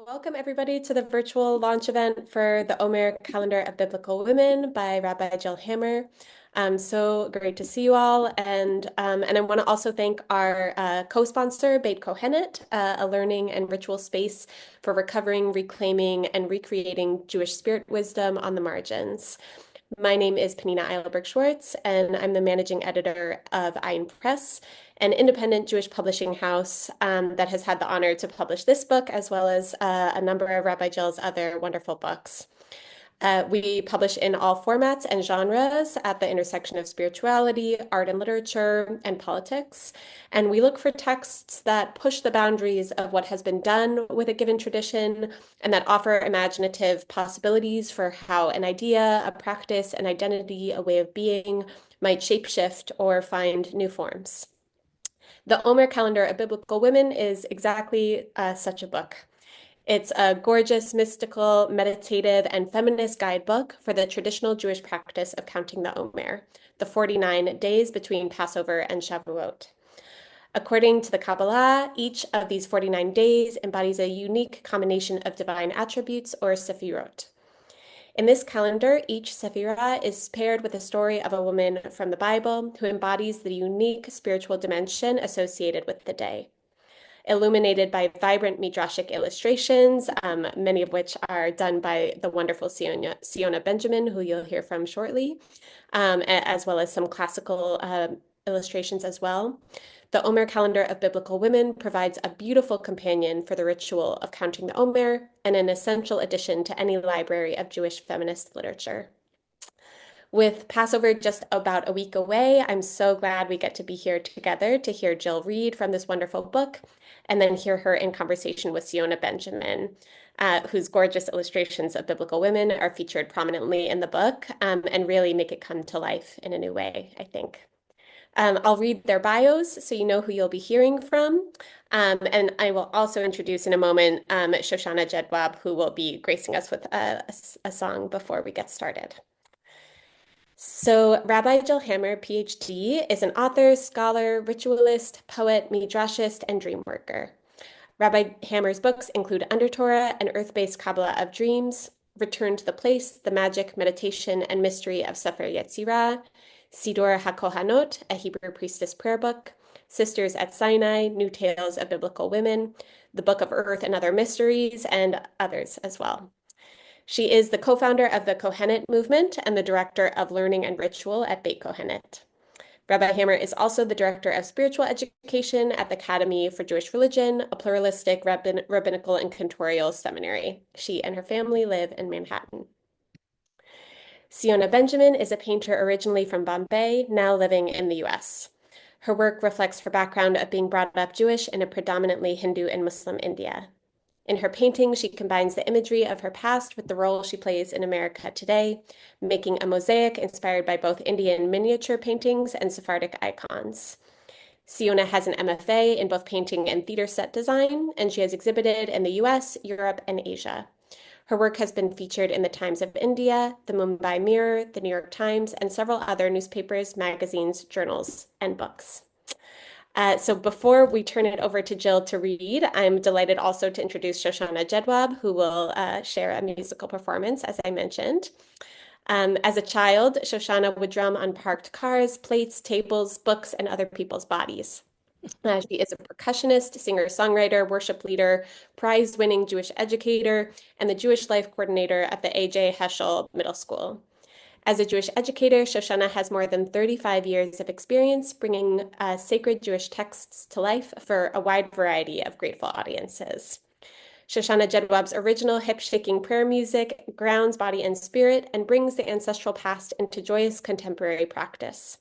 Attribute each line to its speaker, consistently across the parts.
Speaker 1: Welcome, everybody, to the virtual launch event for the Omer Calendar of Biblical Women by Rabbi Jill Hammer. So great to see you all. And I want to also thank our co-sponsor, Beit Kohenet, a learning and ritual space for recovering, reclaiming, and recreating Jewish spirit wisdom on the margins. My name is Penina Eilberg-Schwartz, and I'm the managing editor of Ayin Press, an independent Jewish publishing house that has had the honor to publish this book, as well as a number of Rabbi Jill's other wonderful books. We publish in all formats and genres at the intersection of spirituality, art and literature, and politics. And we look for texts that push the boundaries of what has been done with a given tradition and that offer imaginative possibilities for how an idea, a practice, an identity, a way of being might shapeshift or find new forms. The Omer Calendar of Biblical Women is exactly such a book. It's a gorgeous, mystical, meditative, and feminist guidebook for the traditional Jewish practice of counting the Omer, the 49 days between Passover and Shavuot. According to the Kabbalah, each of these 49 days embodies a unique combination of divine attributes or sefirot. In this calendar, each sefirah is paired with a story of a woman from the Bible who embodies the unique spiritual dimension associated with the day. Illuminated by vibrant midrashic illustrations, many of which are done by the wonderful Siona Benjamin, who you'll hear from shortly, as well as some classical illustrations as well. The Omer Calendar of Biblical Women provides a beautiful companion for the ritual of counting the Omer and an essential addition to any library of Jewish feminist literature. With Passover just about a week away, I'm so glad we get to be here together to hear Jill read from this wonderful book and then hear her in conversation with Siona Benjamin, whose gorgeous illustrations of biblical women are featured prominently in the book and really make it come to life in a new way, I think. I'll read their bios so you know who you'll be hearing from. And I will also introduce in a moment Shoshana Jedwab, who will be gracing us with a song before we get started. So, Rabbi Jill Hammer, PhD, is an author, scholar, ritualist, poet, midrashist, and dream worker. Rabbi Hammer's books include Under Torah, an earth-based Kabbalah of dreams, Return to the Place, the magic, meditation, and mystery of Sefer Yetzirah, Sidor HaKohanot, a Hebrew priestess prayer book, Sisters at Sinai, New Tales of Biblical Women, the Book of Earth and Other Mysteries, and others as well. She is the co-founder of the Kohenet movement and the director of learning and ritual at Beit Kohenet. Rabbi Hammer is also the director of spiritual education at the Academy for Jewish Religion, a pluralistic rabbinical and cantorial seminary. She and her family live in Manhattan. Siona Benjamin is a painter originally from Bombay, now living in the US. Her work reflects her background of being brought up Jewish in a predominantly Hindu and Muslim India. In her painting, she combines the imagery of her past with the role she plays in America today, making a mosaic inspired by both Indian miniature paintings and Sephardic icons. Siona has an MFA in both painting and theater set design, and she has exhibited in the US, Europe, and Asia. Her work has been featured in the Times of India, the Mumbai Mirror, the New York Times, and several other newspapers, magazines, journals, and books. So before we turn it over to Jill to read, I'm delighted also to introduce Shoshana Jedwab, who will share a musical performance, as I mentioned. As a child, Shoshana would drum on parked cars, plates, tables, books, and other people's bodies. She is a percussionist, singer-songwriter, worship leader, prize-winning Jewish educator, and the Jewish Life Coordinator at the A.J. Heschel Middle School. As a Jewish educator, Shoshana has more than 35 years of experience bringing sacred Jewish texts to life for a wide variety of grateful audiences. Shoshana Jedwab's original hip-shaking prayer music grounds body and spirit and brings the ancestral past into joyous contemporary practice.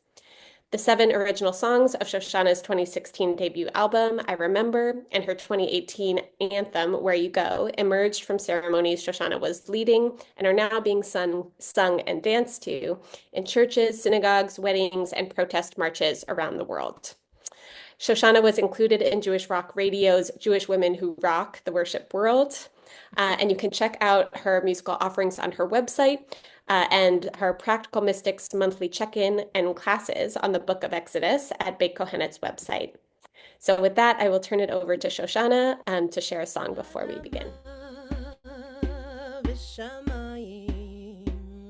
Speaker 1: The 7 original songs of Shoshana's 2016 debut album, I Remember, and her 2018 anthem, Where You Go, emerged from ceremonies Shoshana was leading and are now being sung and danced to in churches, synagogues, weddings, and protest marches around the world. Shoshana was included in Jewish Rock Radio's Jewish Women Who Rock the Worship World. And you can check out her musical offerings on her website and her Practical Mystics monthly check-in and classes on the Book of Exodus at Beit Kohenet's website. So with that, I will turn it over to Shoshana to share a song before we begin.
Speaker 2: בשמיים,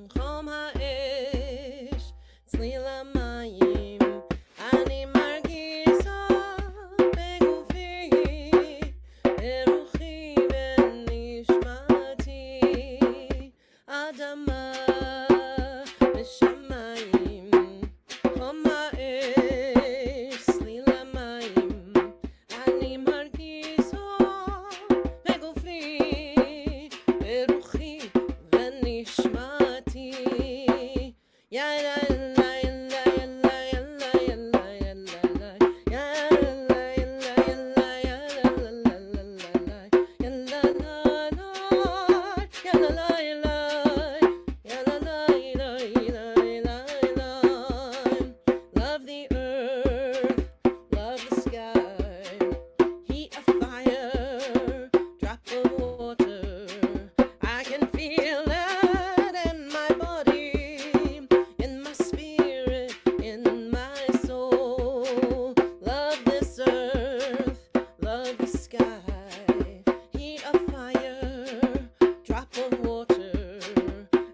Speaker 2: חום האש, צליל המים, אני מרגישה בגופי, ברוחי ונשמתי, אדמה בשמיים, חום האש, צליל המים, אני מרגישה בגופי, ברוחי ונשמתי, יא לה לה לה לה לה לה יא לה לה לה יא לה לה יא לה לה יא לה לה יא לה לה יא לה לה love the earth, love the sky, heat of fire, drop of water. I can feel it in my body, in my spirit, in my soul. Love this earth, love the sky, heat of fire, drop of water.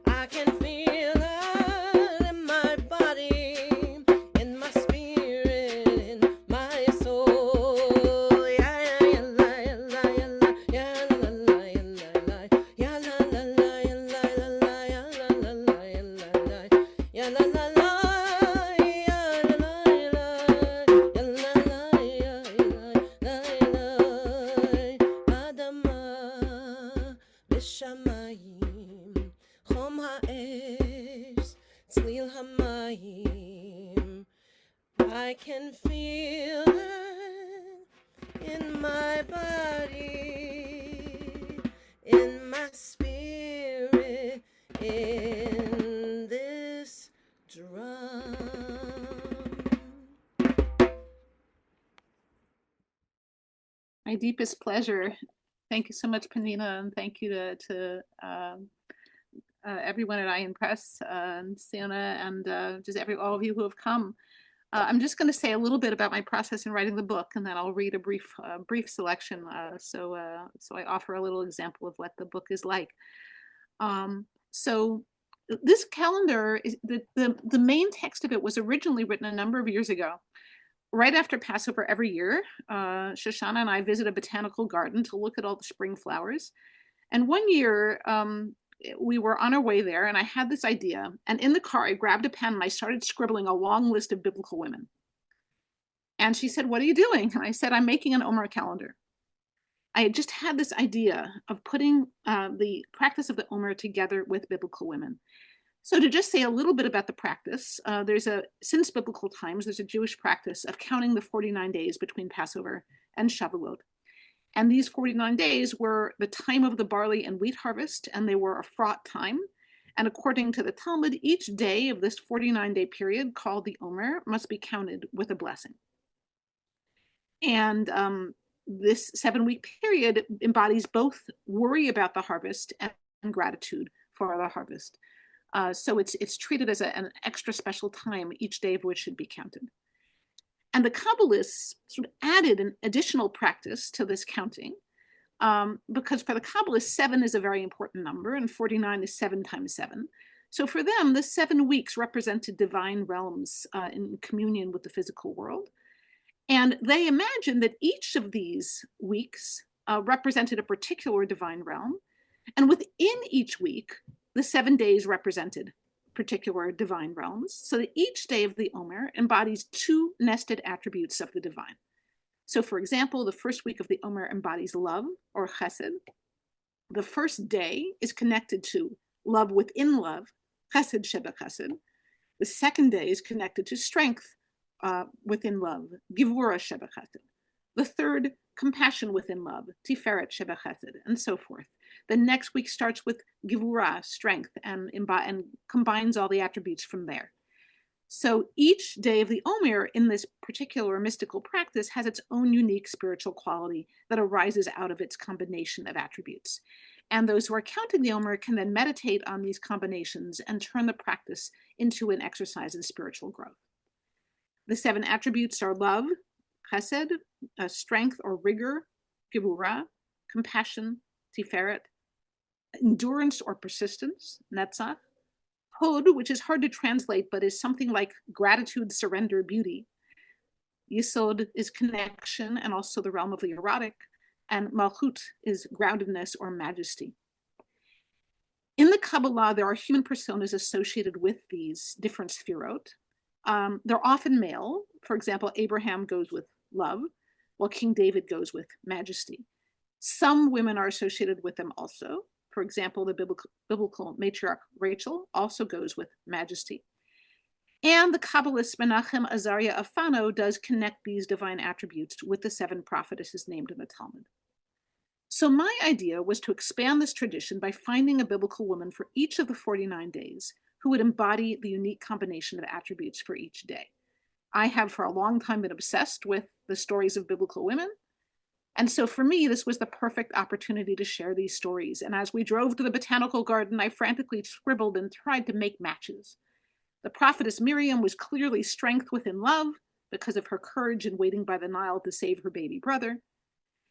Speaker 2: I can feel it in my body, in my spirit, in my soul. Yeah, yeah, la, la, yeah, la, la, yeah, la, la, la, yeah, la, la, yeah, la, la, la, yeah, la, la, la, yeah, la, la, la, yeah, la, la, אדמה בשמיים, חום האש, צליל המים, I can feel it in my body, in my spirit, in this drum.
Speaker 3: My deepest pleasure. Thank you so much, Panina, and thank you to everyone at Iron Press, Siona, and just all of you who have come. I'm just going to say a little bit about my process in writing the book, and then I'll read a brief selection. So I offer a little example of what the book is like. So this calendar is the main text of it was originally written a number of years ago. Right after Passover every year, Shoshana and I visit a botanical garden to look at all the spring flowers. And one year, we were on our way there, and I had this idea. And in the car, I grabbed a pen and I started scribbling a long list of biblical women. And she said, "What are you doing?" And I said, "I'm making an Omer calendar." I had just had this idea of putting the practice of the Omer together with biblical women. So to just say a little bit about the practice, since biblical times, there's a Jewish practice of counting the 49 days between Passover and Shavuot. And these 49 days were the time of the barley and wheat harvest, and they were a fraught time. And according to the Talmud, each day of this 49-day period, called the Omer, must be counted with a blessing. And this 7-week period embodies both worry about the harvest and gratitude for the harvest. So it's treated as an extra special time, each day of which should be counted. And the Kabbalists sort of added an additional practice to this counting, because for the Kabbalists, 7 is a very important number, and 49 is 7 times 7. So for them, the 7 weeks represented divine realms in communion with the physical world. And they imagined that each of these weeks represented a particular divine realm. And within each week, the 7 days represented particular divine realms, so that each day of the Omer embodies 2 nested attributes of the divine. So for example, the first week of the Omer embodies love, or chesed. The first day is connected to love within love, chesed sheba chesed. The second day is connected to strength within love, givura sheba chesed. The third, compassion within love, tiferet sheba chesed, and so forth. The next week starts with givura, strength, and combines all the attributes from there. So each day of the Omer in this particular mystical practice has its own unique spiritual quality that arises out of its combination of attributes. And those who are counting the Omer can then meditate on these combinations and turn the practice into an exercise in spiritual growth. The 7 attributes are love, chesed, strength or rigor, gevurah, compassion, tiferet, endurance or persistence, netzach. Hod, which is hard to translate, but is something like gratitude, surrender, beauty. Yesod is connection and also the realm of the erotic. And Malchut is groundedness or majesty. In the Kabbalah, there are human personas associated with these different sefirot. They're often male. For example, Abraham goes with love, while King David goes with majesty. Some women are associated with them also. For example, the biblical matriarch Rachel also goes with majesty. And the Kabbalist Menachem Azariah of Fano does connect these divine attributes with the 7 prophetesses named in the Talmud. So my idea was to expand this tradition by finding a biblical woman for each of the 49 days who would embody the unique combination of attributes for each day. I have for a long time been obsessed with the stories of biblical women. And so for me, this was the perfect opportunity to share these stories. And as we drove to the botanical garden, I frantically scribbled and tried to make matches. The prophetess Miriam was clearly strength within love because of her courage in waiting by the Nile to save her baby brother.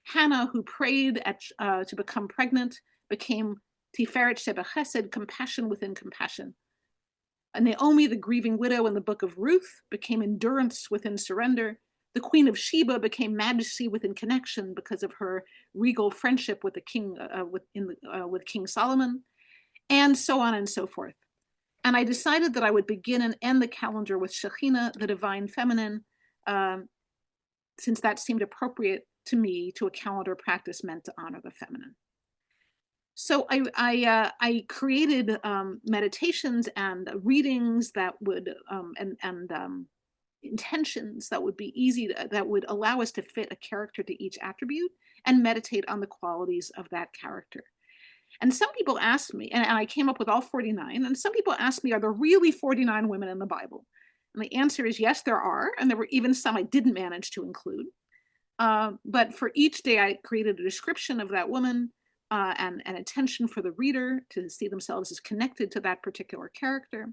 Speaker 3: Hannah, who prayed to become pregnant, became Tiferet Sheba Chesed, compassion within compassion. Naomi, the grieving widow in the book of Ruth, became endurance within surrender. The Queen of Sheba became majesty within connection because of her regal friendship with the king, with King Solomon, and so on and so forth. And I decided that I would begin and end the calendar with Shekhinah, the divine feminine, since that seemed appropriate to me to a calendar practice meant to honor the feminine. So I created meditations and readings that would intentions that would be easy that would allow us to fit a character to each attribute and meditate on the qualities of that character. And some people asked me, and I came up with all 49, and some people asked me, are there really 49 women in the Bible? And the answer is yes, there are, and there were even some I didn't manage to include. But for each day, I created a description of that woman and an intention for the reader to see themselves as connected to that particular character.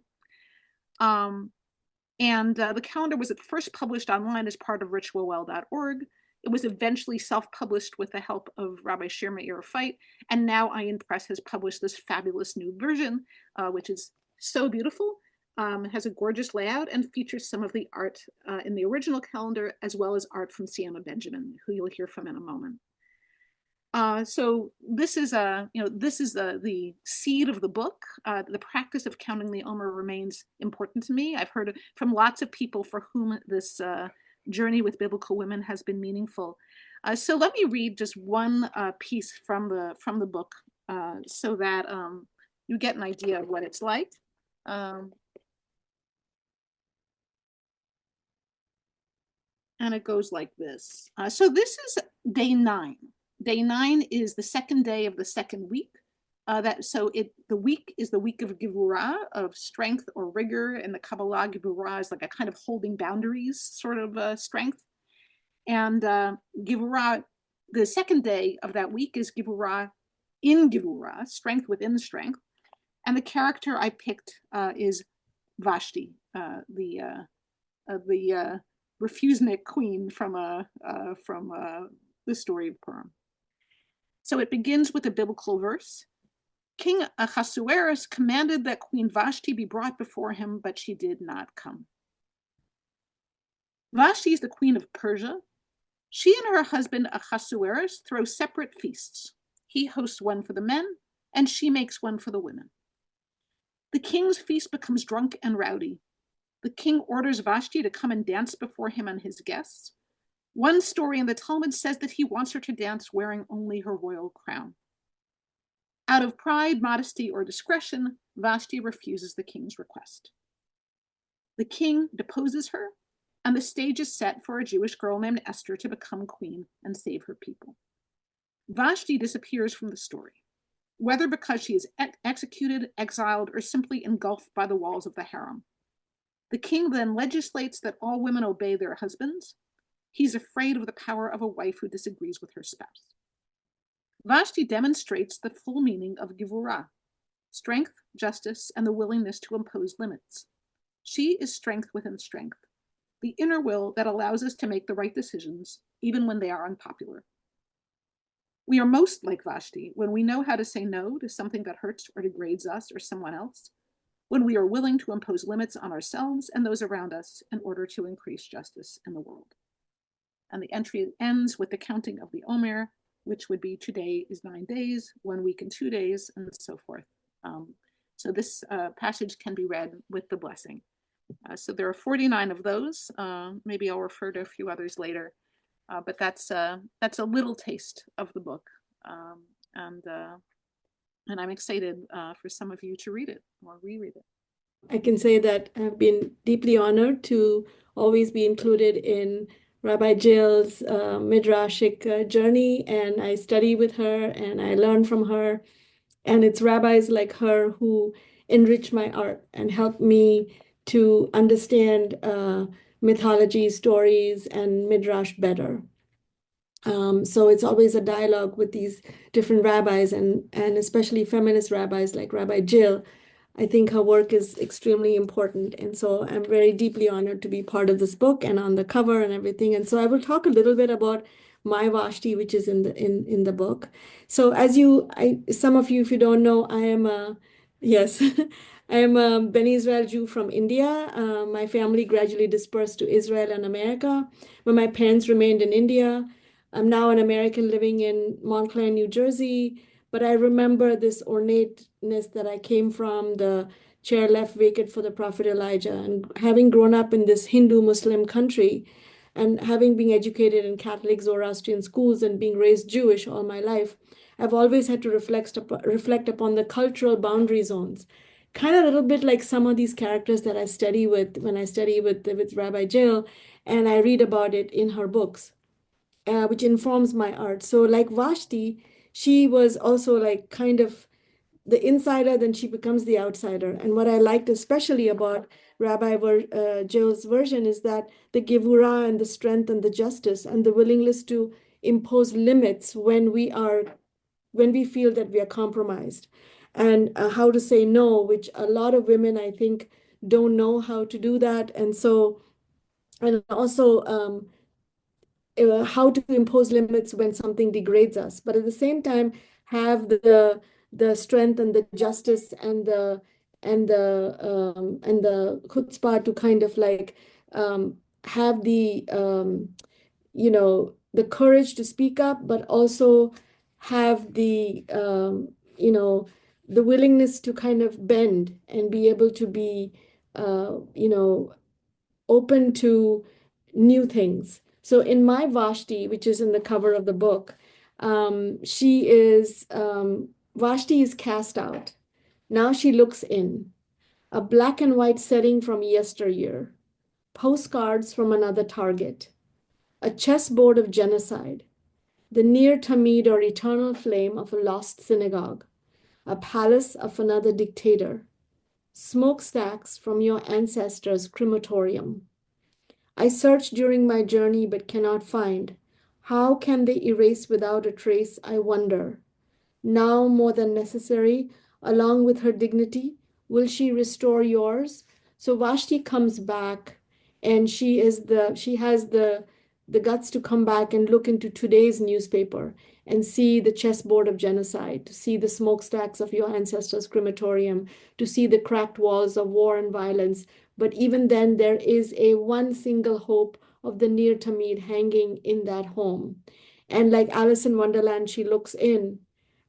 Speaker 3: The calendar was at first published online as part of ritualwell.org. It was eventually self-published with the help of Rabbi Shir Meir Feit, and now Ayin Press has published this fabulous new version, which is so beautiful. It has a gorgeous layout and features some of the art in the original calendar, as well as art from Siona Benjamin, who you'll hear from in a moment. So this is the seed of the book. The practice of counting the Omer remains important to me. I've heard from lots of people for whom this journey with biblical women has been meaningful. So let me read just one piece from the book so that you get an idea of what it's like. And it goes like this. So this is day 9. Day 9 is the second day of the second week. The week is the week of Gevurah, of strength or rigor. In the Kabbalah, Gevurah is like a kind of holding boundaries sort of strength. And Gevurah, the second day of that week is Gevurah in Gevurah, strength within strength. And the character I picked is Vashti, the refusnik queen from the story of Purim. So it begins with a biblical verse. King Ahasuerus commanded that Queen Vashti be brought before him, but she did not come. Vashti is the queen of Persia. She and her husband Ahasuerus throw separate feasts. He hosts one for the men, and she makes one for the women. The king's feast becomes drunk and rowdy. The king orders Vashti to come and dance before him and his guests. One story in the Talmud says that he wants her to dance wearing only her royal crown. Out of pride, modesty, or discretion, Vashti refuses the king's request. The king deposes her, and the stage is set for a Jewish girl named Esther to become queen and save her people. Vashti disappears from the story, whether because she is executed, exiled, or simply engulfed by the walls of the harem. The king then legislates that all women obey their husbands. He's afraid of the power of a wife who disagrees with her spouse. Vashti demonstrates the full meaning of Gevurah, strength, justice, and the willingness to impose limits. She is strength within strength, the inner will that allows us to make the right decisions, even when they are unpopular. We are most like Vashti when we know how to say no to something that hurts or degrades us or someone else, when we are willing to impose limits on ourselves and those around us in order to increase justice in the world. And the entry ends with the counting of the Omer, which would be today is 9 days, 1 week and 2 days, and so forth. So this passage can be read with the blessing. So there are 49 of those. Maybe I'll refer to a few others later. But that's a little taste of the book. And I'm excited for some of you to read it or reread it.
Speaker 4: I can say that I've been deeply honored to always be included in Rabbi Jill's midrashic journey, and I study with her and I learn from her. And it's rabbis like her who enrich my art and help me to understand mythology, stories, and midrash better. So it's always a dialogue with these different rabbis and especially feminist rabbis like Rabbi Jill. I think her work is extremely important. And so I'm very deeply honored to be part of this book and on the cover and everything. And so I will talk a little bit about my Vashti, which is in the book. So as some of you, if you don't know, I am yes, I am a Bene Israel Jew from India. My family gradually dispersed to Israel and America, but my parents remained in India. I'm now an American living in Montclair, New Jersey, but I remember this ornateness that I came from, the chair left vacant for the prophet Elijah, and having grown up in this Hindu Muslim country and having been educated in Catholic Zoroastrian schools and being raised Jewish all my life, I've always had to reflect upon the cultural boundary zones. Kind of a little bit like some of these characters that I study with when I study with Rabbi Jill, and I read about it in her books. Which informs my art. So like Vashti, she was also like kind of the insider, then she becomes the outsider. And what I liked especially about Jill's version is that the gevurah and the strength and the justice and the willingness to impose limits when we feel that we are compromised, and how to say no, which a lot of women, I think, don't know how to do that. And so, and also, how to impose limits when something degrades us, but at the same time have the strength and the justice and the chutzpah to kind of like have the courage to speak up, but also have the willingness to kind of bend and be able to be open to new things. So in my Vashti, which is in the cover of the book, Vashti is cast out. Now she looks in. A black and white setting from yesteryear. Postcards from another target. A chessboard of genocide. The near tamid or eternal flame of a lost synagogue. A palace of another dictator. Smokestacks from your ancestors' crematorium. I search during my journey but cannot find. How can they erase without a trace, I wonder. Now more than necessary, along with her dignity, will she restore yours? So Vashti comes back, and she has the guts to come back and look into today's newspaper and see the chessboard of genocide, to see the smokestacks of your ancestors' crematorium, to see the cracked walls of war and violence. But even then, there is a one single hope of the near Tamid hanging in that home. And like Alice in Wonderland, she looks in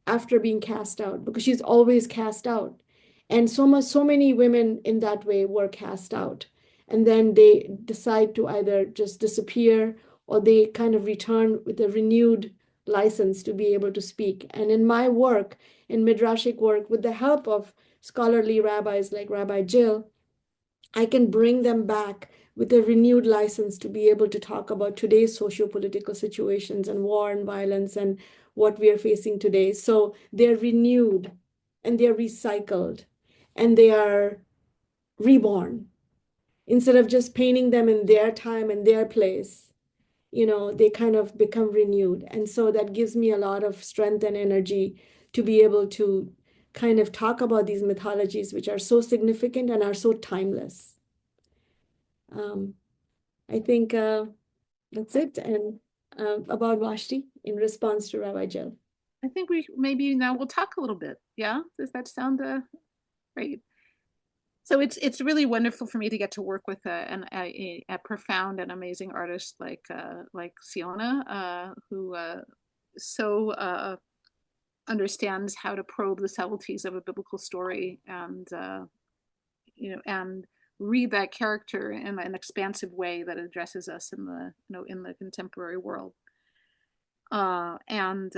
Speaker 4: after being cast out, because she's always cast out. And so many women in that way were cast out. And then they decide to either just disappear or they kind of return with a renewed license to be able to speak. And in my work, in midrashic work, with the help of scholarly rabbis like Rabbi Jill, I can bring them back with a renewed license to be able to talk about today's socio-political situations and war and violence and what we are facing today. So they're renewed and they're recycled and they are reborn. Instead of just painting them in their time and their place, they kind of become renewed. And so that gives me a lot of strength and energy to be able to kind of talk about these mythologies, which are so significant and are so timeless. I think that's it. And about Vashti in response to Rabbi Jill.
Speaker 3: I think we maybe now we'll talk a little bit. Yeah, does that sound great? So it's really wonderful for me to get to work with a profound and amazing artist like Siona, who so understands how to probe the subtleties of a biblical story and and read that character in an expansive way that addresses us in the in the contemporary world. And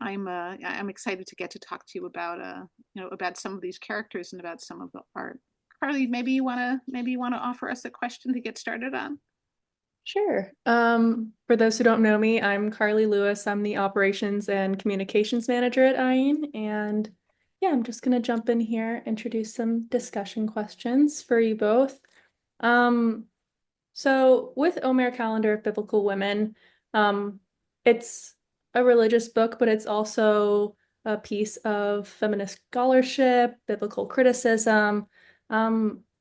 Speaker 3: I'm excited to get to talk to you about about some of these characters and about some of the art. Carly, maybe you wanna offer us a question to get started on.
Speaker 5: Sure. For those who don't know me, I'm Carly Lewis. I'm the operations and communications manager at IEN. And yeah, I'm just going to jump in here, introduce some discussion questions for you both. So with Omer Calendar of Biblical Women, it's a religious book, but it's also a piece of feminist scholarship, biblical criticism.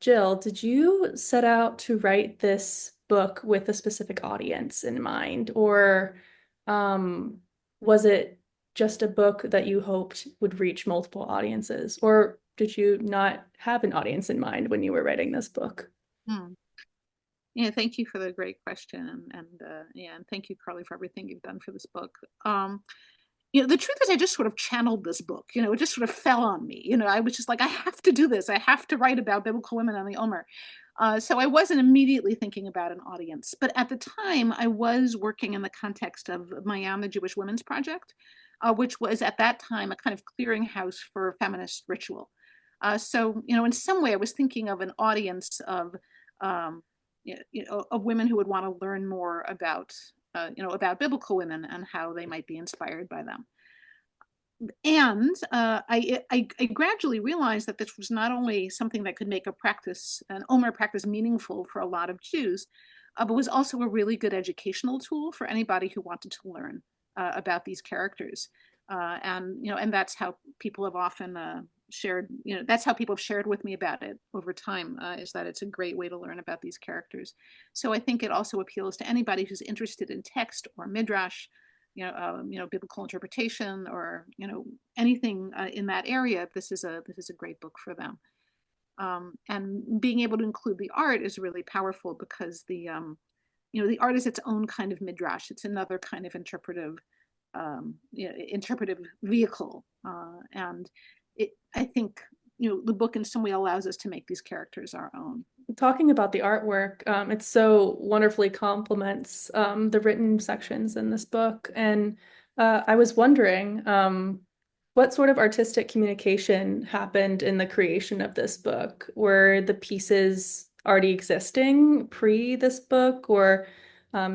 Speaker 5: Jill, did you set out to write this book with a specific audience in mind, or was it just a book that you hoped would reach multiple audiences, or did you not have an audience in mind when you were writing this book?
Speaker 3: Yeah, thank you for the great question, and yeah, and thank you, Carly, for everything you've done for this book. The truth is, I just sort of channeled this book. It just sort of fell on me. I was just like, I have to do this. I have to write about biblical women on the Omer. So I wasn't immediately thinking about an audience, but at the time, I was working in the context of Mayam, the Jewish Women's Project, which was at that time a kind of clearinghouse for feminist ritual. So in some way, I was thinking of an audience of of women who would want to learn more about about biblical women and how they might be inspired by them. And I gradually realized that this was not only something that could make an Omer practice meaningful for a lot of Jews, but was also a really good educational tool for anybody who wanted to learn about these characters. And that's how people have often shared, that's how people have shared with me about it over time, is that it's a great way to learn about these characters. So I think it also appeals to anybody who's interested in text or midrash, biblical interpretation, or anything in that area. This is a great book for them. And being able to include the art is really powerful because the art is its own kind of midrash. It's another kind of interpretive vehicle, and I think the book in some way allows us to make these characters our own.
Speaker 5: Talking about the artwork, it so wonderfully complements the written sections in this book. And I was wondering what sort of artistic communication happened in the creation of this book? Were the pieces already existing pre this book, or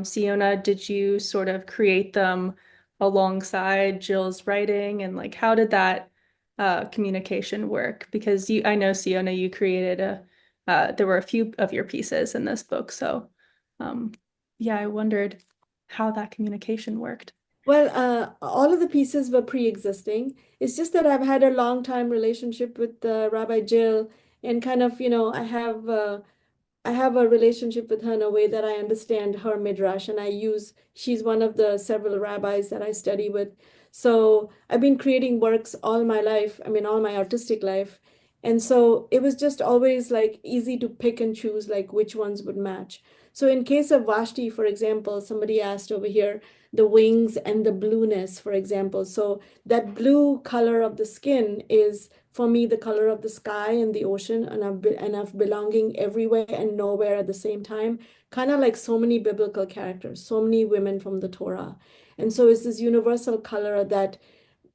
Speaker 5: Siona, did you sort of create them alongside Jill's writing? And like, how did that communication work? Because I know, Siona, you created there were a few of your pieces in this book. So yeah, I wondered how that communication worked.
Speaker 4: Well, all of the pieces were pre-existing. It's just that I've had a long time relationship with Rabbi Jill, and kind of, I have a relationship with her in a way that I understand her midrash, and she's one of the several rabbis that I study with. So I've been creating works all my life, all my artistic life. And so it was just always like easy to pick and choose like which ones would match. So in case of Vashti, for example, somebody asked over here, the wings and the blueness, for example. So that blue color of the skin is, for me, the color of the sky and the ocean, and of belonging everywhere and nowhere at the same time, kind of like so many biblical characters, so many women from the Torah. And so it's this universal color that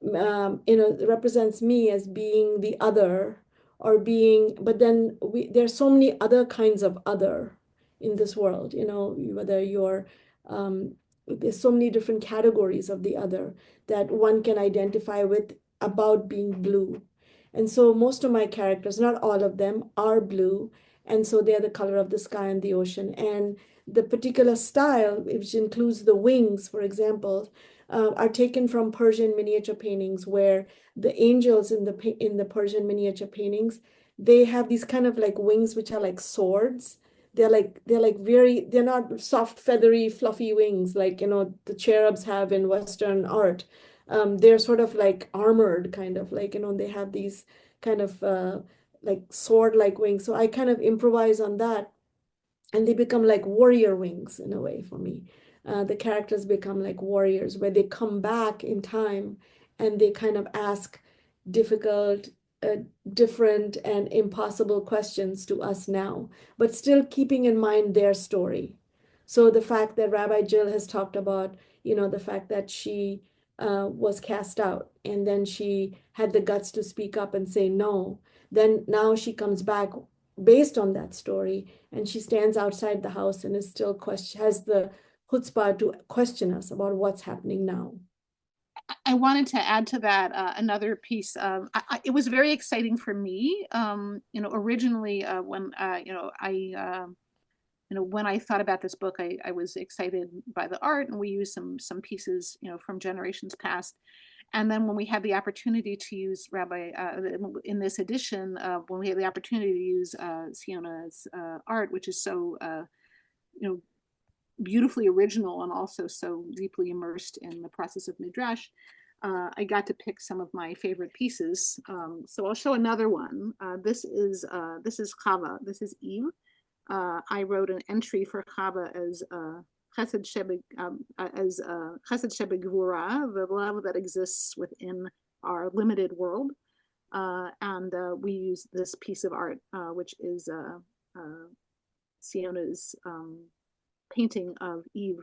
Speaker 4: represents me as being the other, or being, but then there's so many other kinds of other in this world, whether you're, there's so many different categories of the other that one can identify with about being blue. And so most of my characters, not all of them, are blue. And so they're the color of the sky and the ocean. And the particular style, which includes the wings, for example, are taken from Persian miniature paintings, where the angels in the Persian miniature paintings, they have these kind of like wings, which are like swords they're not soft, feathery, fluffy wings like, the cherubs have in Western art. They're sort of like armored, kind of like, they have these kind of like sword-like wings. So I kind of improvise on that, and they become like warrior wings in a way for me. The characters become like warriors where they come back in time and they kind of ask difficult, uh, different, and impossible questions to us now, but still keeping in mind their story. So the fact that Rabbi Jill has talked about, the fact that she was cast out and then she had the guts to speak up and say no, then now she comes back based on that story, and she stands outside the house and is still has the chutzpah to question us about what's happening now.
Speaker 3: I wanted to add to that another piece. It was very exciting for me. Originally when when I thought about this book, I was excited by the art, and we used some pieces from generations past. And then when we had the opportunity to use Rabbi in this edition, when we had the opportunity to use Siona's art, which is so beautifully original and also so deeply immersed in the process of midrash, I got to pick some of my favorite pieces. So I'll show another one. This is Chava. This is Eve. I wrote an entry for Chava as Chesed Shebegvura, the love that exists within our limited world. And we use this piece of art, which is Siona's painting of Eve.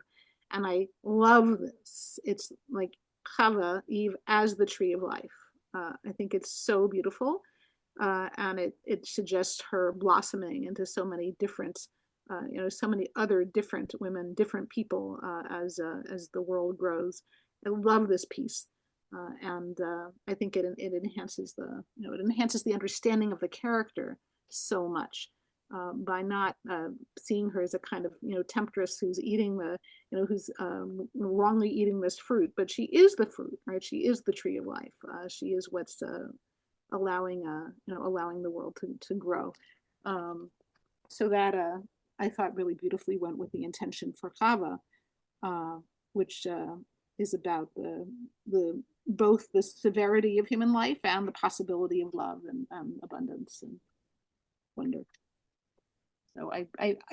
Speaker 3: And I love this. It's like Chava, Eve, as the tree of life. I think it's so beautiful. And it suggests her blossoming into so many different, so many other different women, different people as the world grows. I love this piece, and I think it enhances the understanding of the character so much by not seeing her as a kind of temptress who's eating who's wrongly eating this fruit, but she is the fruit, right? She is the tree of life. She is what's allowing the world to grow. So that I thought really beautifully went with the intention for Chava, which is about the both the severity of human life and the possibility of love and abundance and wonder. So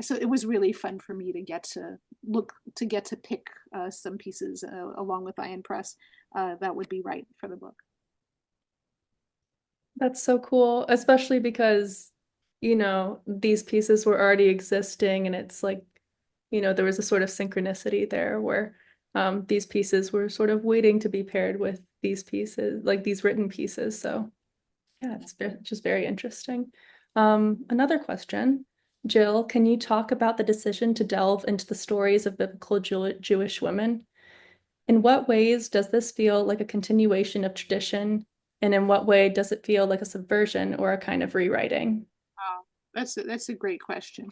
Speaker 3: so it was really fun for me to get to pick some pieces along with Iron Press that would be right for the book.
Speaker 5: That's so cool, especially because, these pieces were already existing, and it's like, there was a sort of synchronicity there where these pieces were sort of waiting to be paired with these pieces, like these written pieces. So yeah, it's just very interesting. Another question, Jill, can you talk about the decision to delve into the stories of biblical Jewish women? In what ways does this feel like a continuation of tradition? And in what way does it feel like a subversion or a kind of rewriting?
Speaker 3: Oh, that's a great question.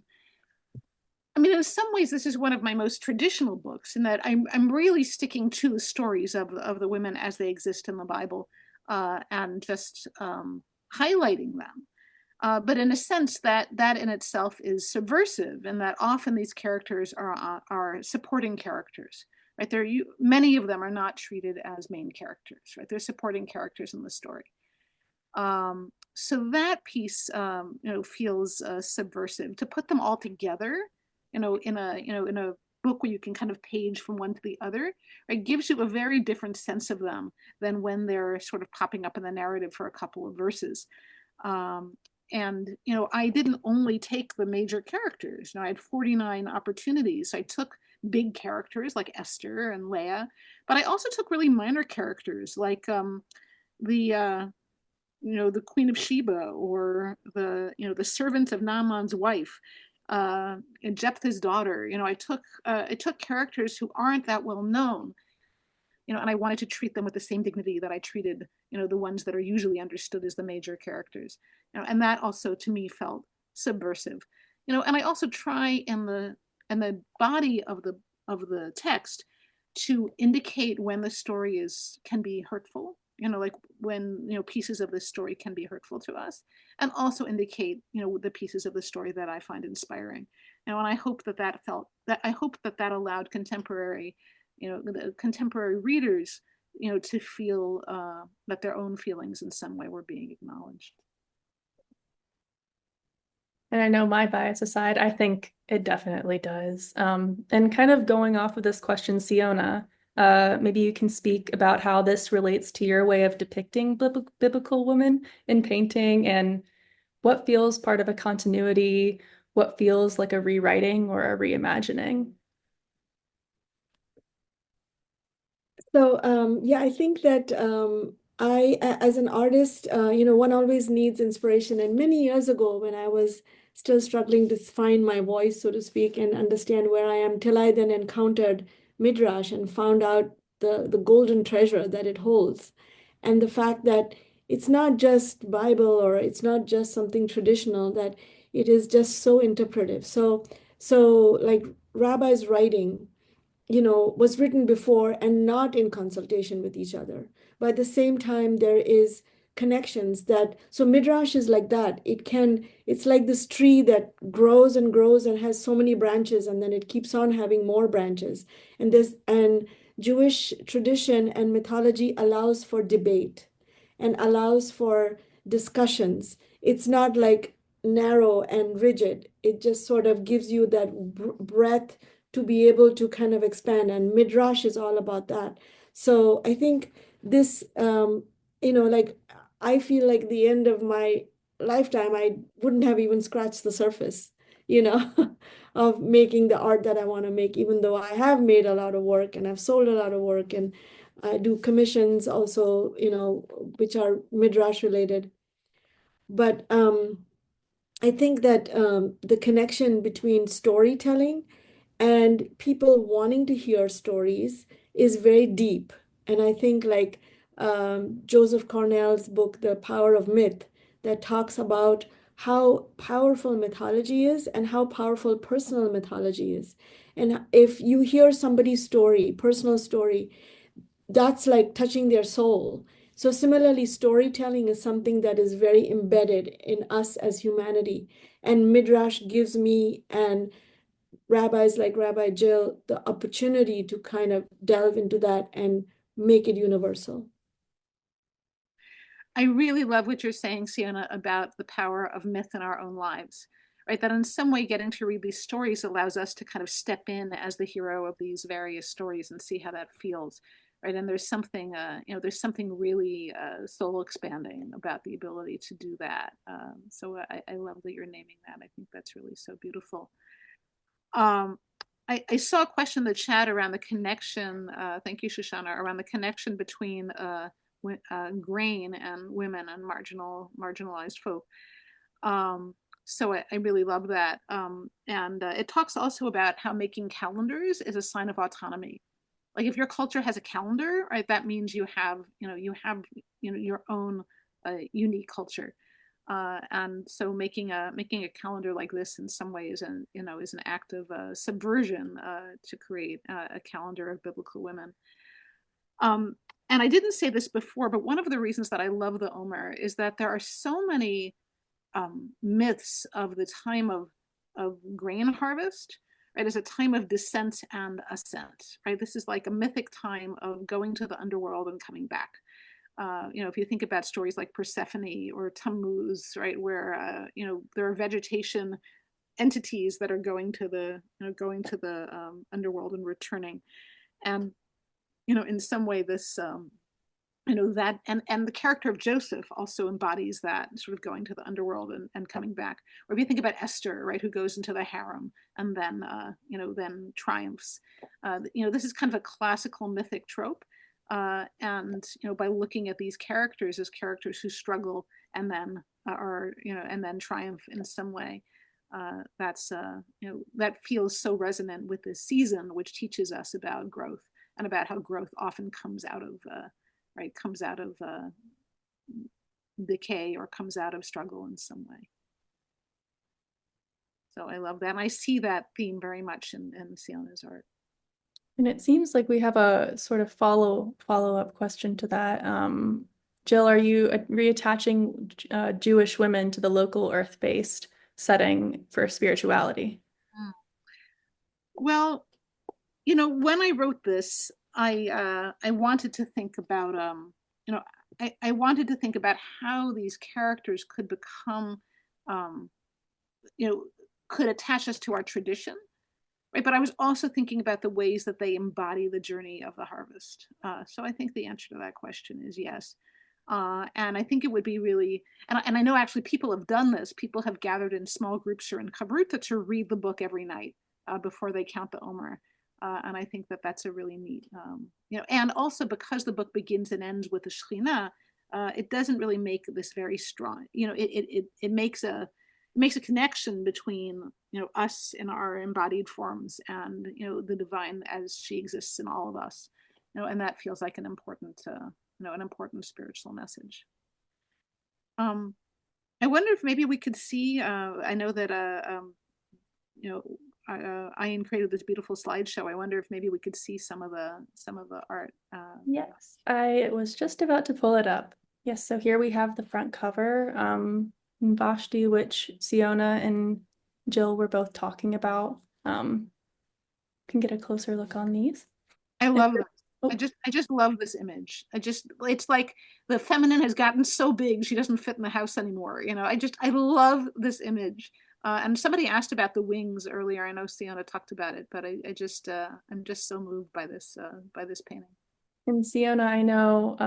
Speaker 3: I mean, in some ways, this is one of my most traditional books in that I'm really sticking to the stories of the women as they exist in the Bible, and just highlighting them. But in a sense, that in itself is subversive, and that often these characters are supporting characters. Right, many of them are not treated as main characters. Right, they're supporting characters in the story. So that piece, feels subversive. To put them all together, in a book where you can kind of page from one to the other, it gives you a very different sense of them than when they're sort of popping up in the narrative for a couple of verses. And I didn't only take the major characters. I had 49 opportunities. I took big characters like Esther and Leah, but I also took really minor characters like the Queen of Sheba, or the servant of Naaman's wife, and Jephthah's daughter. I took characters who aren't that well known, and I wanted to treat them with the same dignity that I treated the ones that are usually understood as the major characters. And that also to me felt subversive. And I also try in the body of the text to indicate when the story can be hurtful, like when pieces of this story can be hurtful to us, and also indicate the pieces of the story that I find inspiring. And I hope that allowed contemporary, the contemporary readers, to feel that their own feelings in some way were being acknowledged.
Speaker 5: And I know my bias aside, I think it definitely does. And kind of going off of this question, Siona, maybe you can speak about how this relates to your way of depicting biblical women in painting and what feels part of a continuity, what feels like a rewriting or a reimagining.
Speaker 4: So yeah, I think that as an artist, one always needs inspiration. And many years ago, when I was still struggling to find my voice, so to speak, and understand where I am, till I then encountered midrash and found out the golden treasure that it holds, and the fact that it's not just Bible or it's not just something traditional, that it is just so interpretive. So like rabbis writing was written before and not in consultation with each other. But at the same time, there is connections so midrash is like that. It's like this tree that grows and grows and has so many branches, and then it keeps on having more branches. And Jewish tradition and mythology allows for debate and allows for discussions. It's not like narrow and rigid. It just sort of gives you that breadth to be able to kind of expand. And midrash is all about that. So I think this, like I feel like the end of my lifetime, I wouldn't have even scratched the surface, of making the art that I want to make, even though I have made a lot of work and I've sold a lot of work, and I do commissions also, which are midrash related. But I think that the connection between storytelling and people wanting to hear stories is very deep. And I think like Joseph Cornell's book, The Power of Myth, that talks about how powerful mythology is and how powerful personal mythology is. And if you hear somebody's story, personal story, that's like touching their soul. So similarly, storytelling is something that is very embedded in us as humanity. And Midrash gives me and rabbis like Rabbi Jill the opportunity to kind of delve into that and make it universal.
Speaker 3: I really love what you're saying, Siona, about the power of myth in our own lives, right? That in some way getting to read these stories allows us to kind of step in as the hero of these various stories and see how that feels, right? And there's something, there's something really soul expanding about the ability to do that. So I love that you're naming that. I think that's really so beautiful. I saw a question in the chat around the connection. Thank you, Shoshana, around the connection between grain and women and marginalized folk. So I really love that. And it talks also about how making calendars is a sign of autonomy. Like if your culture has a calendar, right, that means you have your own unique culture. And so making a calendar like this in some ways, and is an act of subversion to create a calendar of biblical women. And I didn't say this before, but one of the reasons that I love the Omer is that there are so many myths of the time of grain harvest, right, as a time of descent and ascent, right? This is like a mythic time of going to the underworld and coming back. If you think about stories like Persephone or Tammuz, right, where there are vegetation entities that are going to the underworld and returning, and in some way this that and the character of Joseph also embodies that sort of going to the underworld and coming back. Or if you think about Esther, right, who goes into the harem and then then triumphs. This is kind of a classical mythic trope. And by looking at these characters as characters who struggle and then and then triumph in some way, that feels so resonant with this season, which teaches us about growth and about how growth often comes out of decay or comes out of struggle in some way. So I love that, and I see that theme very much in Siona's art.
Speaker 5: And it seems like we have a sort of follow-up question to that. Jill, are you reattaching Jewish women to the local earth-based setting for spirituality?
Speaker 3: Well, when I wrote this, I wanted to think about I wanted to think about how these characters could become could attach us to our tradition, right? But I was also thinking about the ways that they embody the journey of the harvest. So I think the answer to that question is yes. And I think it would be really, and I know actually people have done this. People have gathered in small groups or in kabruta to read the book every night before they count the Omer. And I think that that's a really neat, and also because the book begins and ends with the Shekhinah, it doesn't really make this very strong. It makes a connection between us in our embodied forms and the divine as she exists in all of us, and that feels like an important an important spiritual message. I wonder if maybe we could see. I know that Ian created this beautiful slideshow. I wonder if maybe we could see some of the art.
Speaker 5: Yes, I was just about to pull it up. Yes, so here we have the front cover, Vashti, which Siona and Jill were both talking about. Can get a closer look on these.
Speaker 3: I love them.
Speaker 5: Oh.
Speaker 3: I just love this image. It's like the feminine has gotten so big she doesn't fit in the house anymore. I love this image. And somebody asked about the wings earlier. I know Siona talked about it, but I'm just so moved by this painting.
Speaker 5: And Siona, I know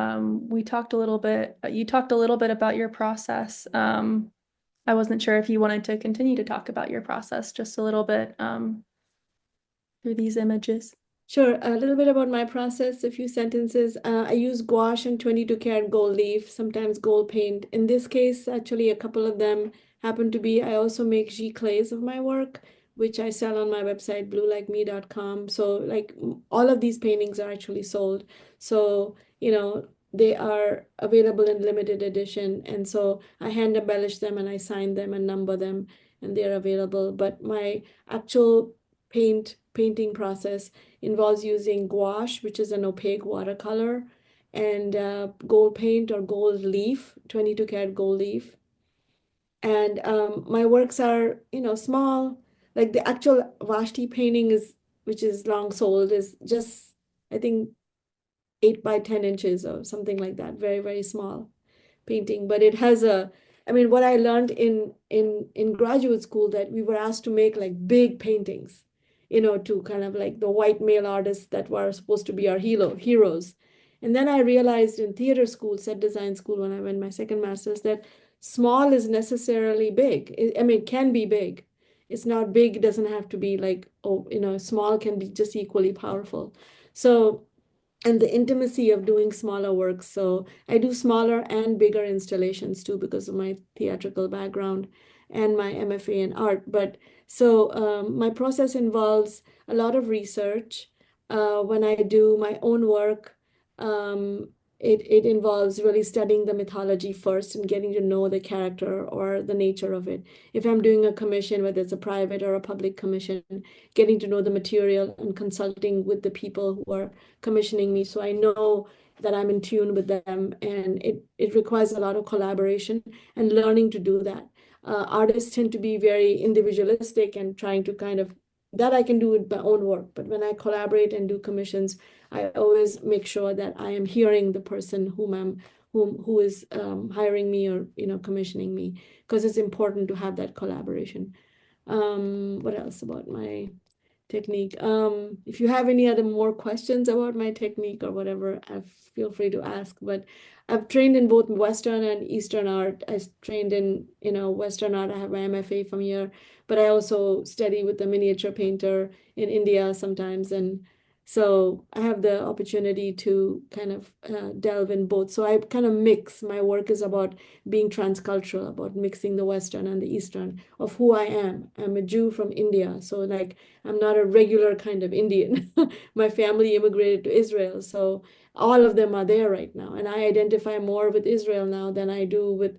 Speaker 5: we talked a little bit. You talked a little bit about your process. I wasn't sure if you wanted to continue to talk about your process just a little bit through these images.
Speaker 4: Sure, a little bit about my process, a few sentences. I use gouache and 22 karat gold leaf, sometimes gold paint. In this case, actually, a couple of them happen to be. I also make giclées of my work, which I sell on my website, bluelikeme.com. So like all of these paintings are actually sold. So, they are available in limited edition. And so I hand embellish them and I sign them and number them and they're available. But my actual painting process involves using gouache, which is an opaque watercolor, and gold paint or gold leaf, 22 karat gold leaf. And my works are, small. Like the actual Vashti painting which is long sold, is just, I think, 8 by 10 inches or something like that. Very, very small painting. But it has what I learned in graduate school, that we were asked to make like big paintings, to kind of like the white male artists that were supposed to be our heroes. And then I realized in theater school, set design school, when I went my second master's, that small is necessarily big. It can be big. It's not big, it doesn't have to be like, small can be just equally powerful. So, and the intimacy of doing smaller works. So I do smaller and bigger installations too, because of my theatrical background and my MFA in art. But so my process involves a lot of research. When I do my own work, it involves really studying the mythology first and getting to know the character or the nature of it. If I'm doing a commission, whether it's a private or a public commission, getting to know the material and consulting with the people who are commissioning me, so I know that I'm in tune with them. And it requires a lot of collaboration and learning to do that. Artists tend to be very individualistic and trying to kind of, that I can do with my own work. But when I collaborate and do commissions, I always make sure that I am hearing the person who is hiring me or commissioning me, because it's important to have that collaboration. What else about my technique? If you have any other more questions about my technique or whatever, feel free to ask. But I've trained in both Western and Eastern art. I trained in Western art. I have my MFA from here, but I also study with a miniature painter in India sometimes. And so I have the opportunity to kind of delve in both. So I kind of mix. My work is about being transcultural, about mixing the Western and the Eastern of who I am. I'm a Jew from India. So like, I'm not a regular kind of Indian. My family immigrated to Israel. So all of them are there right now. And I identify more with Israel now than I do with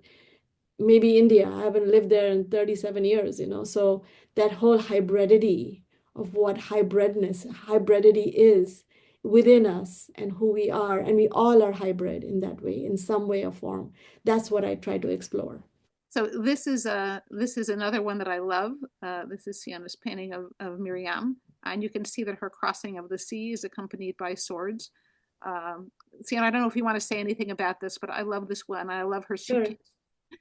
Speaker 4: maybe India. I haven't lived there in 37 years, So that whole hybridity of what hybridity is within us and who we are. And we all are hybrid in that way, in some way or form. That's what I try to explore.
Speaker 3: So this is another one that I love. This is Siona's painting of Miriam. And you can see that her crossing of the sea is accompanied by swords. Sienna, I don't know if you want to say anything about this, but I love this one. I love her
Speaker 4: Sure.
Speaker 3: suitcase.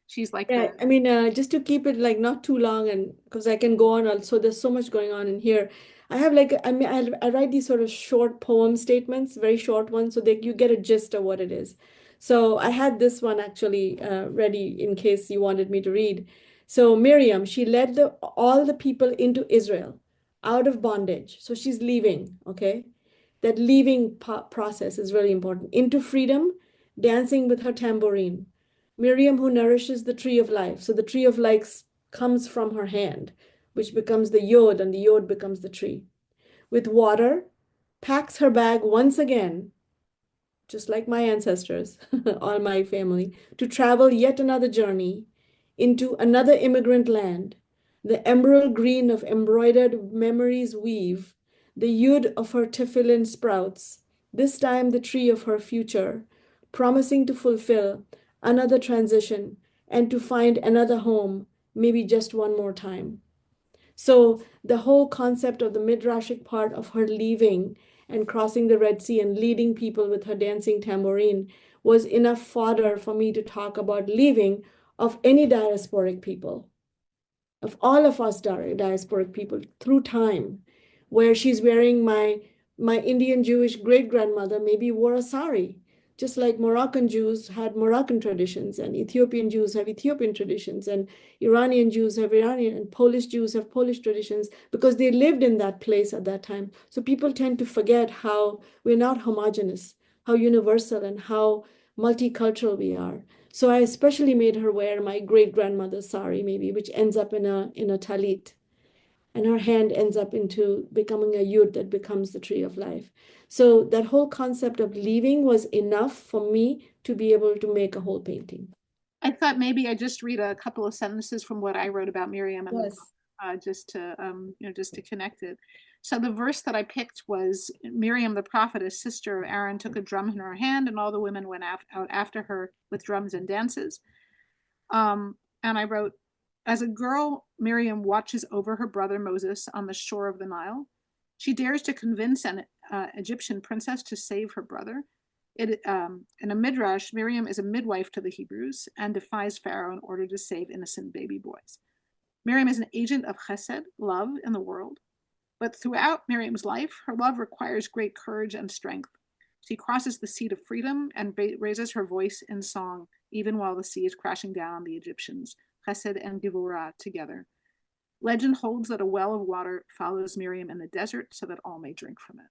Speaker 3: She's like
Speaker 4: Yeah,
Speaker 3: the
Speaker 4: I mean, just to keep it like not too long, and because I can go on also, there's so much going on in here. I have like, I mean, I write these sort of short poem statements, very short ones, so that you get a gist of what it is. So I had this one actually ready in case you wanted me to read. So Miriam, she led all the people into Israel out of bondage. So she's leaving, okay? That leaving process is really important. Into freedom, dancing with her tambourine. Miriam who nourishes the tree of life. So the tree of life comes from her hand, which becomes the yod, and the yod becomes the tree. With water, packs her bag once again, just like my ancestors, all my family, to travel yet another journey into another immigrant land. The emerald green of embroidered memories weave, the yud of her tefillin sprouts, this time the tree of her future, promising to fulfill another transition and to find another home, maybe just one more time. So the whole concept of the midrashic part of her leaving and crossing the Red Sea and leading people with her dancing tambourine was enough fodder for me to talk about leaving of any diasporic people, of all of us diasporic people through time, where she's wearing my Indian Jewish great grandmother maybe wore a sari, just like Moroccan Jews had Moroccan traditions, and Ethiopian Jews have Ethiopian traditions, and Iranian Jews have Iranian, and Polish Jews have Polish traditions because they lived in that place at that time. So people tend to forget how we're not homogenous, how universal and how multicultural we are. So I especially made her wear my great grandmother's sari, maybe, which ends up in a talit, and her hand ends up into becoming a yud that becomes the tree of life. So that whole concept of leaving was enough for me to be able to make a whole painting.
Speaker 3: I thought maybe I just read a couple of sentences from what I wrote about Miriam and
Speaker 4: Yes.
Speaker 3: just to just to connect it. So the verse that I picked was Miriam the prophetess, sister of Aaron, took a drum in her hand, and all the women went out after her with drums and dances. And I wrote, as a girl, Miriam watches over her brother Moses on the shore of the Nile. She dares to convince an Egyptian princess to save her brother. In a midrash, Miriam is a midwife to the Hebrews and defies Pharaoh in order to save innocent baby boys. Miriam is an agent of chesed, love in the world. But throughout Miriam's life, her love requires great courage and strength. She crosses the sea to freedom and raises her voice in song, even while the sea is crashing down on the Egyptians, chesed and gevurah together. Legend holds that a well of water follows Miriam in the desert so that all may drink from it.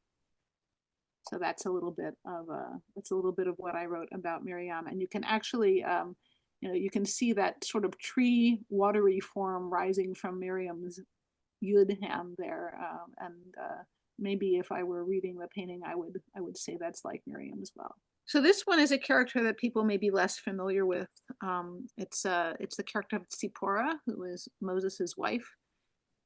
Speaker 3: So that's a little bit of what I wrote about Miriam, and you can actually, you can see that sort of tree watery form rising from Miriam's yud hand there, and maybe if I were reading the painting, I would say that's like Miriam as well. So this one is a character that people may be less familiar with. It's the character of Tzipporah, who is Moses's wife,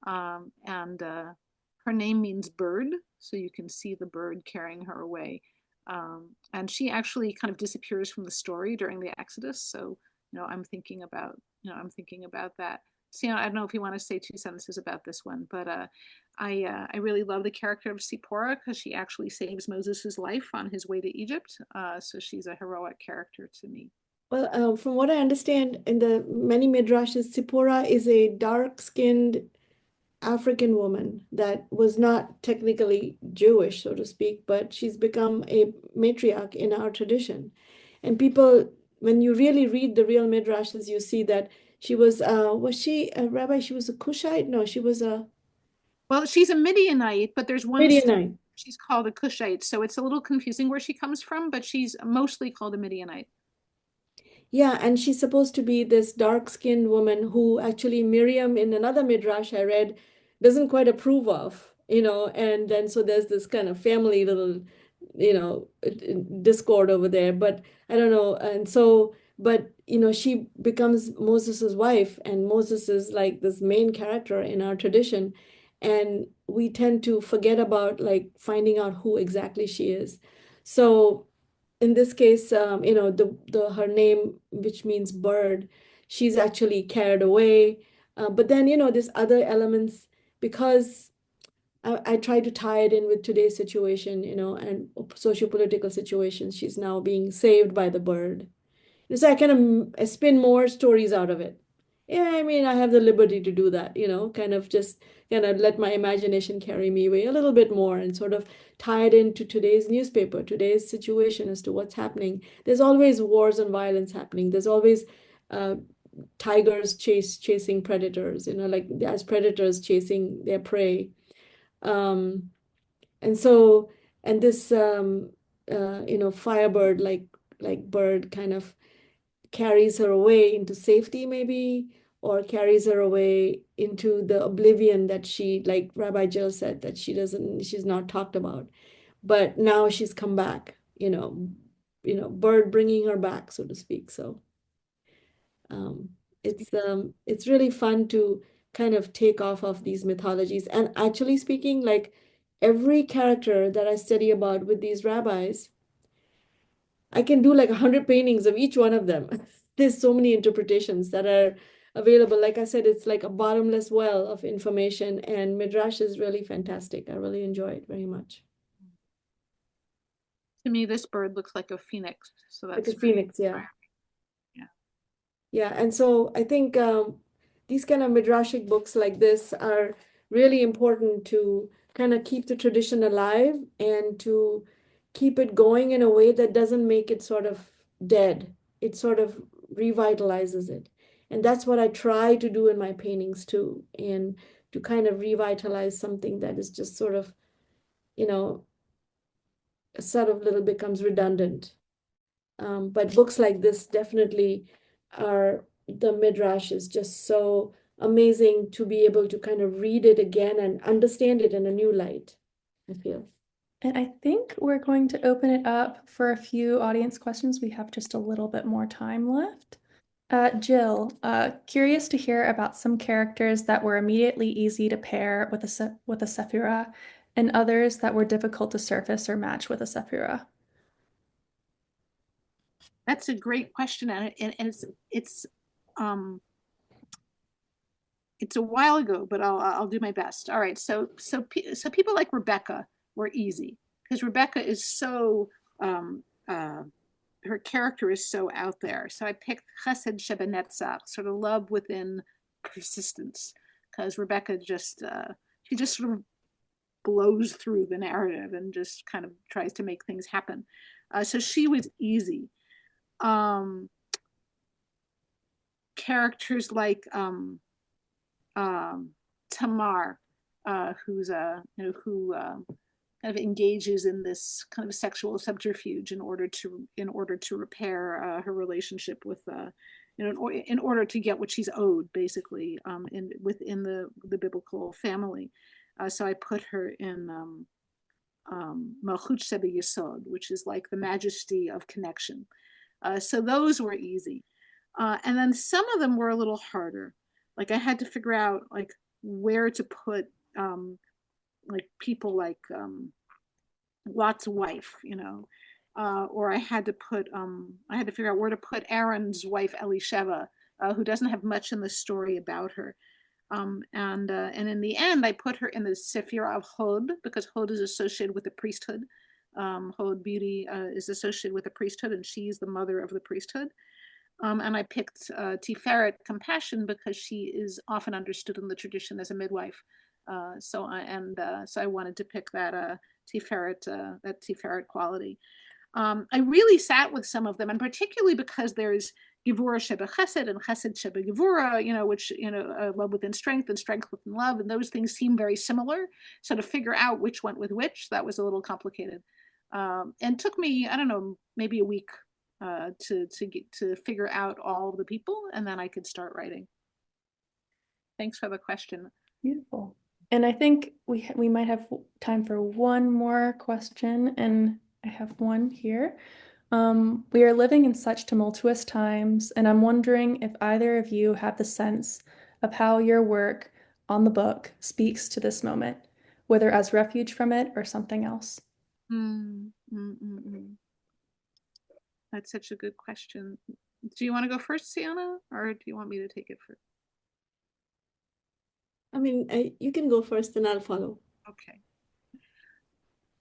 Speaker 3: and her name means bird, so you can see the bird carrying her away. And she actually kind of disappears from the story during the Exodus. So, I'm thinking about that. So, I don't know if you want to say two sentences about this one, but I really love the character of Sipporah because she actually saves Moses's life on his way to Egypt. So she's a heroic character to me.
Speaker 4: Well, from what I understand, in the many midrashes, Zipporah is a dark-skinned African woman that was not technically Jewish, so to speak, but she's become a matriarch in our tradition. And people, when you really read the real midrashes, you see that she was she a rabbi? She was a Cushite? No, she was a
Speaker 3: Well, she's a Midianite, but there's one
Speaker 4: Midianite.
Speaker 3: she's called a Cushite, so it's a little confusing where she comes from, but she's mostly called a Midianite.
Speaker 4: Yeah, and she's supposed to be this dark-skinned woman who actually Miriam in another midrash I read doesn't quite approve of, and then so there's this kind of family little, discord over there. But I don't know. And so, but she becomes Moses's wife, and Moses is like this main character in our tradition. And we tend to forget about like finding out who exactly she is. So in this case, the her name, which means bird, she's actually carried away. But then, there's other elements because I try to tie it in with today's situation, and socio-political situations. She's now being saved by the bird. So I kind of spin more stories out of it. Yeah, I mean, I have the liberty to do that, kind of just let my imagination carry me away a little bit more and sort of tie it into today's newspaper, today's situation as to what's happening. There's always wars and violence happening. There's always uh, tigers chasing predators, like as predators chasing their prey. Um, and so, and this, firebird like bird kind of carries her away into safety, maybe, or carries her away into the oblivion that she, like Rabbi Jill said, that she's not talked about. But now she's come back, bird bringing her back, so to speak. So um, it's really fun to kind of take off of these mythologies. And actually speaking, like every character that I study about with these rabbis, I can do like 100 paintings of each one of them. There's so many interpretations that are available. Like I said, it's like a bottomless well of information, and midrash is really fantastic. I really enjoy it very much.
Speaker 3: To me, this bird looks like a phoenix. So
Speaker 4: Like
Speaker 3: that's
Speaker 4: a phoenix, yeah.
Speaker 3: Yeah.
Speaker 4: Yeah, and so I think these kind of midrashic books like this are really important to kind of keep the tradition alive and to keep it going in a way that doesn't make it sort of dead. It sort of revitalizes it. And that's what I try to do in my paintings too, and to kind of revitalize something that is just sort of, sort of little becomes redundant. But books like this definitely are, the midrash is just so amazing to be able to kind of read it again and understand it in a new light, I feel.
Speaker 5: And I think we're going to open it up for a few audience questions. We have just a little bit more time left. Jill, curious to hear about some characters that were immediately easy to pair with a sefirah, and others that were difficult to surface or match with a sefirah.
Speaker 3: That's a great question, and it's a while ago, but I'll do my best. All right, so people like Rebecca were easy because Rebecca is so her character is so out there. So I picked Chesed Shebenetzach, sort of love within persistence, because Rebecca just she just sort of blows through the narrative and just kind of tries to make things happen. So she was easy. Characters like Tamar, who's who kind of engages in this kind of sexual subterfuge in order to repair her relationship with in order to get what she's owed, basically, within the biblical family. So I put her in Malchut Shebe Yesod, which is like the majesty of connection. So those were easy. And then some of them were a little harder. Like I had to figure out like where to put like people like Lot's wife, or I had to figure out where to put Aaron's wife Elisheva, who doesn't have much in the story about her. And in the end, I put her in the sefirah of Hod, because Hod is associated with the priesthood. Hod, beauty, is associated with the priesthood, and she's the mother of the priesthood. And I picked Tiferet, compassion, because she is often understood in the tradition as a midwife. So I wanted to pick that Tiferet quality. I really sat with some of them, and particularly because there's Gevura Sheba Chesed and Chesed Sheba Gevura, which love within strength and strength within love, and those things seem very similar. So to figure out which went with which, that was a little complicated, and took me, I don't know, maybe a week to figure out all of the people, and then I could start writing. Thanks for the question.
Speaker 5: Beautiful. And I think we might have time for one more question, and I have one here. We are living in such tumultuous times, and I'm wondering if either of you have the sense of how your work on the book speaks to this moment, whether as refuge from it or something else.
Speaker 3: That's such a good question. Do you want to go first, Siona, or do you want me to take it first?
Speaker 4: I mean, you can go first and I'll follow.
Speaker 3: Okay.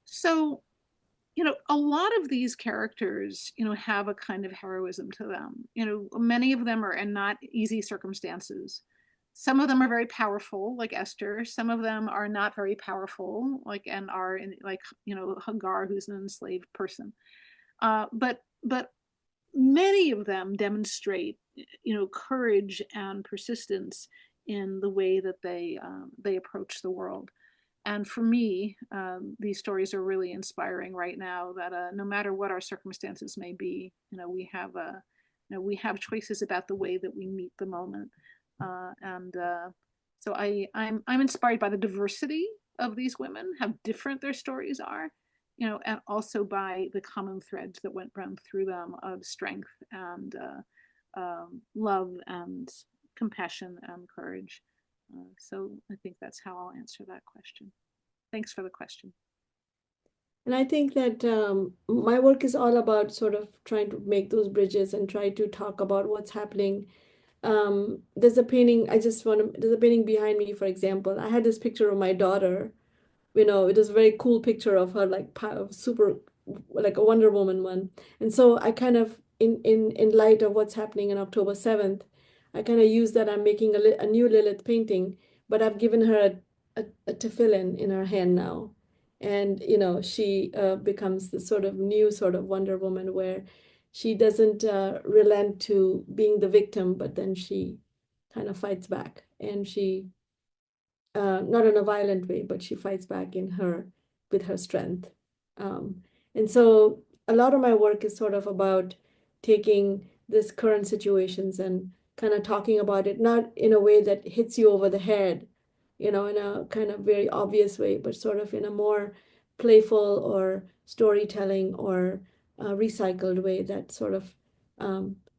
Speaker 3: So, a lot of these characters, have a kind of heroism to them. Many of them are in not easy circumstances. Some of them are very powerful, like Esther. Some of them are not very powerful, and are in, like, Hagar, who's an enslaved person. But many of them demonstrate, courage and persistence in the way that they approach the world. And for me, these stories are really inspiring right now. That no matter what our circumstances may be, we have choices about the way that we meet the moment. And so I'm inspired by the diversity of these women, how different their stories are, and also by the common threads that went run through them of strength and love and compassion and courage. So I think that's how I'll answer that question. Thanks for the question.
Speaker 4: And I think that my work is all about sort of trying to make those bridges and try to talk about what's happening. There's a painting, there's a painting behind me, for example. I had this picture of my daughter. It was a very cool picture of her, like super, like a Wonder Woman one. And so I kind of, in light of what's happening on October 7th, I kind of use that. I'm making a new Lilith painting, but I've given her a tefillin in her hand now. And, she becomes the sort of new sort of Wonder Woman where she doesn't relent to being the victim, but then she kind of fights back, and she not in a violent way, but she fights back with her strength. And so a lot of my work is sort of about taking this current situations and kind of talking about it, not in a way that hits you over the head, in a kind of very obvious way, but sort of in a more playful or storytelling or recycled way that sort of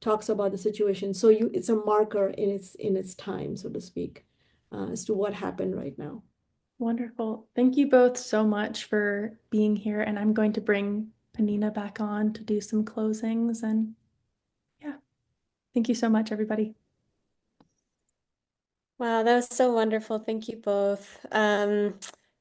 Speaker 4: talks about the situation. So it's a marker in its time, so to speak, as to what happened right now.
Speaker 5: Wonderful. Thank you both so much for being here. And I'm going to bring Panina back on to do some closings. And yeah, thank you so much, everybody.
Speaker 1: Wow, that was so wonderful. Thank you both.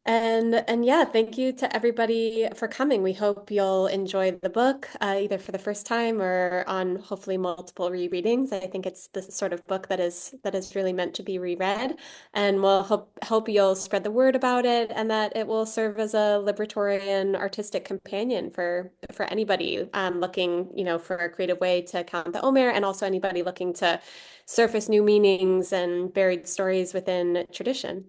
Speaker 1: And yeah, thank you to everybody for coming. We hope you'll enjoy the book, either for the first time or on hopefully multiple rereadings. I think it's the sort of book that is really meant to be reread, and we'll hope you'll spread the word about it, and that it will serve as a liberatory and artistic companion for anybody looking, for a creative way to count the Omer, and also anybody looking to surface new meanings and buried stories within tradition.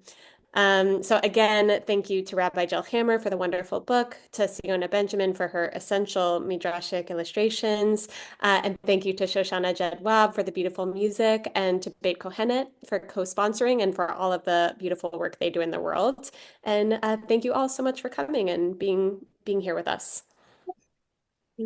Speaker 1: So again, thank you to Rabbi Jill Hammer for the wonderful book, to Siona Benjamin for her essential midrashic illustrations, and thank you to Shoshana Jedwab for the beautiful music, and to Beit Kohenet for co-sponsoring and for all of the beautiful work they do in the world. And thank you all so much for coming and being here with us.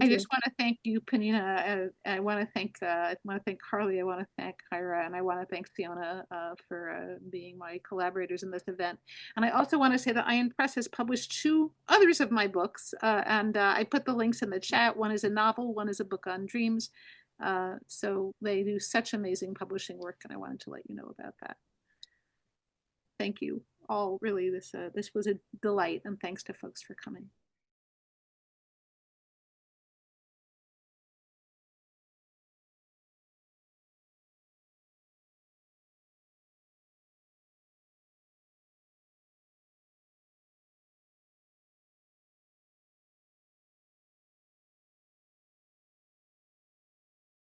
Speaker 3: I just want to thank you, Panina. I want to thank Carly. I want to thank Kyra, and I want to thank Siona for being my collaborators in this event. And I also want to say that Iron Press has published 2 others of my books, and I put the links in the chat. One is a novel, one is a book on dreams. So they do such amazing publishing work, and I wanted to let you know about that. Thank you all. Really, this was a delight, and thanks to folks for coming.